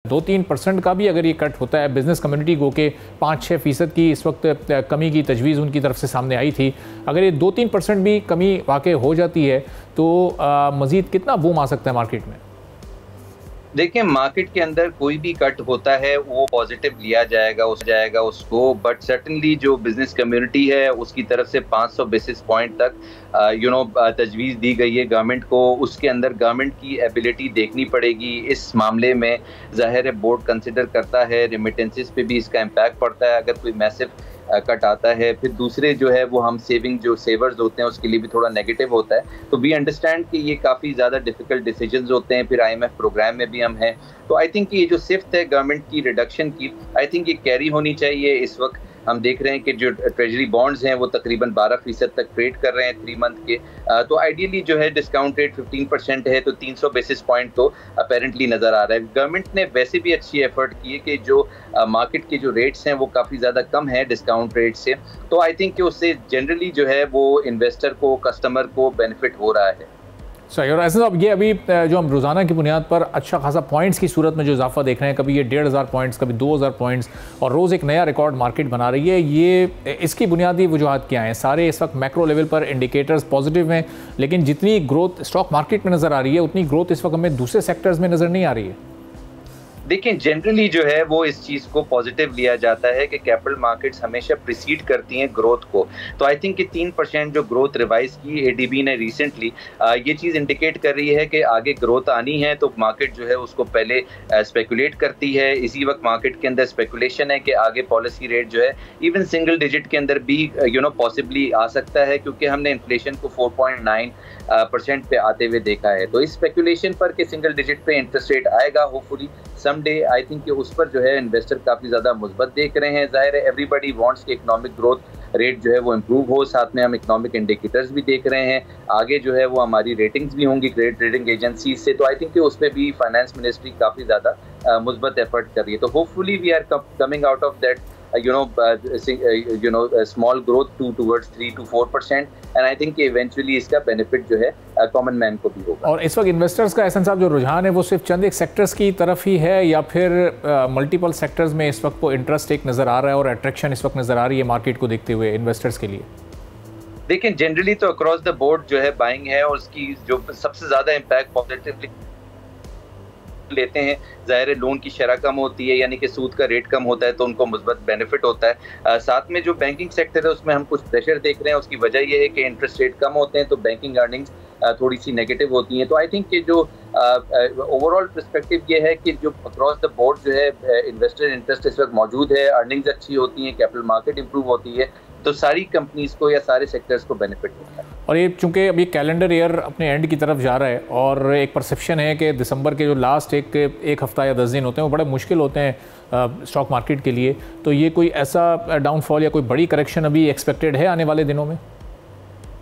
2-3% का भी अगर ये कट होता है बिज़नेस कम्युनिटी को के 5-6% की इस वक्त कमी की तजवीज़ उनकी तरफ से सामने आई थी, अगर ये 2-3% भी कमी वाक़ई हो जाती है तो मज़ीद कितना बूम आ सकता है मार्केट में? देखिए, मार्केट के अंदर कोई भी कट होता है वो पॉजिटिव लिया जाएगा उसको, बट सर्टेनली जो बिजनेस कम्युनिटी है उसकी तरफ से 500 बेसिस पॉइंट तक तजवीज़ दी गई है गवर्नमेंट को। उसके अंदर गवर्नमेंट की एबिलिटी देखनी पड़ेगी इस मामले में। ज़ाहिर है बोर्ड कंसिडर करता है, रेमिटेंसेस पे भी इसका इम्पैक्ट पड़ता है अगर कोई मैसिव कट आता है। फिर दूसरे जो है वो हम जो सेवर्स होते हैं उसके लिए भी थोड़ा नेगेटिव होता है। तो वी अंडरस्टैंड कि ये काफ़ी ज़्यादा डिफिकल्ट डिसीजंस होते हैं। फिर IMF प्रोग्राम में भी हम हैं, तो आई थिंक ये जो शिफ्ट है गवर्नमेंट की रिडक्शन की, आई थिंक ये कैरी होनी चाहिए। इस वक्त हम देख रहे हैं कि जो ट्रेजरी बॉन्ड्स हैं वो तकरीबन 12% तक ट्रेड कर रहे हैं 3 मंथ के। तो आइडियली जो है डिस्काउंट रेट 15% है, तो 300 बेसिस पॉइंट तो अपेरेंटली नज़र आ रहा है। गवर्नमेंट ने वैसे भी अच्छी एफर्ट की है कि जो मार्केट के जो रेट्स हैं वो काफ़ी ज़्यादा कम है डिस्काउंट रेट से। तो आई थिंक कि उससे जनरली जो है वो इन्वेस्टर को, कस्टमर को बेनिफिट हो रहा है। सही। और ऐसे ये अभी जो हम रोज़ाना की बुनियाद पर अच्छा खासा पॉइंट्स की सूरत में जो इजाफा देख रहे हैं, कभी ये 1500 पॉइंट्स, कभी 2000 पॉइंट्स, और रोज़ एक नया रिकॉर्ड मार्केट बना रही है, ये इसकी बुनियादी वजूहत क्या हैं? सारे इस वक्त मैक्रो लेवल पर इंडिकेटर्स पॉजिटिव हैं, लेकिन जितनी ग्रोथ स्टॉक मार्केट में नज़र आ रही है उतनी ग्रोथ इस वक्त हमें दूसरे सेक्टर्स में नज़र नहीं आ रही है। देखिए, जनरली जो है वो इस चीज़ को पॉजिटिव लिया जाता है कि कैपिटल मार्केट्स हमेशा प्रीसीड करती हैं ग्रोथ को। तो आई थिंक कि 3% जो ग्रोथ रिवाइज की ADB ने रिसेंटली, ये चीज़ इंडिकेट कर रही है कि आगे ग्रोथ आनी है, तो मार्केट जो है उसको पहले स्पेकुलेट करती है। इसी वक्त मार्केट के अंदर स्पेकुलेशन है कि आगे पॉलिसी रेट जो है इवन सिंगल डिजिट के अंदर भी पॉसिबली आ सकता है, क्योंकि हमने इन्फ्लेशन को 4.9% पे आते हुए देखा है। तो इस स्पेकुलेशन पर कि सिंगल डिजिट पे इंटरेस्ट रेट आएगा होपफुली समडे, आई थिंक कि उस पर जो है इन्वेस्टर काफ़ी ज़्यादा मुस्बत देख रहे हैं। ज़ाहिर है एवरीबडी वांट्स कि इकोनॉमिक ग्रोथ रेट जो है वो इम्प्रूव हो। साथ में हम इकोनॉमिक इंडिकेटर्स भी देख रहे हैं, आगे जो है वो हमारी रेटिंग्स भी होंगी क्रेडिट रेटिंग एजेंसी से। तो आई थिंक कि उस पर भी फाइनेंस मिनिस्ट्री काफ़ी ज़्यादा मुस्बत एफर्ट कर रही है। तो hopefully we are coming out of that small growth towards 3 to 4%, and I think eventually इसका बेनिफिट जो है कॉमन मैन को भी होगा। और इस वक्त इन्वेस्टर्स का एहसन साहब जो रुझान है वो सिर्फ चंद एक सेक्टर्स की तरफ ही है, या फिर मल्टीपल सेक्टर्स में इस वक्त को इंटरेस्ट एक नज़र आ रहा है और अट्रैक्शन इस वक्त नज़र आ रही है मार्केट को देखते हुए इन्वेस्टर्स के लिए? देखिए, जनरली तो अक्रॉस द बोर्ड जो है बाइंग है, और उसकी जो सबसे ज़्यादा इम्पैक्ट पॉजिटिवली लेते हैं। ज़ाहिर है लोन की शरह कम होती है, यानी कि सूद का रेट कम होता है, तो उनको मुस्बत बेनिफिट होता है। साथ में जो बैंकिंग सेक्टर है उसमें हम कुछ प्रेशर देख रहे हैं। उसकी वजह यह है कि इंटरेस्ट रेट कम होते हैं, तो बैंकिंग अर्निंग्स थोड़ी सी नेगेटिव होती हैं। तो आई थिंक कि जो ओवरऑल पर्सपेक्टिव ये है कि जो अक्रॉस द बोर्ड जो है इन्वेस्टर इंटरेस्ट इस वक्त मौजूद है, अर्निंग्स अच्छी होती हैं, कैपिटल मार्केट इंप्रूव होती है, तो सारी कंपनीज को या सारे सेक्टर्स को बेनिफिट होता है। और ये चूँकि अभी कैलेंडर ईयर अपने एंड की तरफ जा रहा है, और एक परसेप्शन है कि दिसंबर के जो लास्ट एक हफ़्ता या 10 दिन होते हैं वो बड़े मुश्किल होते हैं स्टॉक मार्केट के लिए, तो ये कोई ऐसा डाउनफॉल या कोई बड़ी करेक्शन अभी एक्सपेक्टेड है आने वाले दिनों में?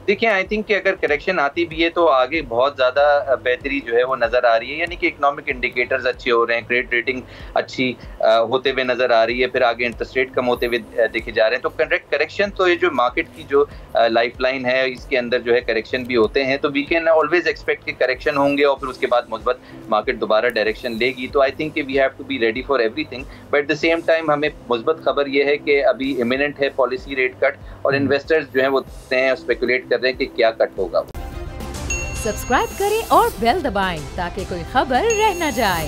देखिए, आई थिंक कि अगर करेक्शन आती भी है तो आगे बहुत ज़्यादा बेहतरी जो है वो नज़र आ रही है, यानी कि इकोनॉमिक इंडिकेटर्स अच्छे हो रहे हैं, क्रेडिट रेटिंग अच्छी होते हुए नज़र आ रही है, फिर आगे इंटरेस्ट रेट कम होते हुए देखे जा रहे हैं। तो करेक्शन तो ये जो मार्केट की जो लाइफलाइन है इसके अंदर जो है करेक्शन भी होते हैं, तो वी कैन ऑलवेज एक्सपेक्ट कि करेक्शन होंगे और फिर उसके बाद मुस्बत मार्केट दोबारा डायरेक्शन लेगी। तो आई थिंक कि we have to be ready for everything, but at the same time हमें मुस्बत खबर ये है कि अभी इमिनेंट है पॉलिसी रेट कट, और इन्वेस्टर्स जो है वो स्पेकुलेट कर रहे हैं कि क्या कट होगा। सब्सक्राइब करें और बेल दबाएं ताकि कोई खबर रह न जाए।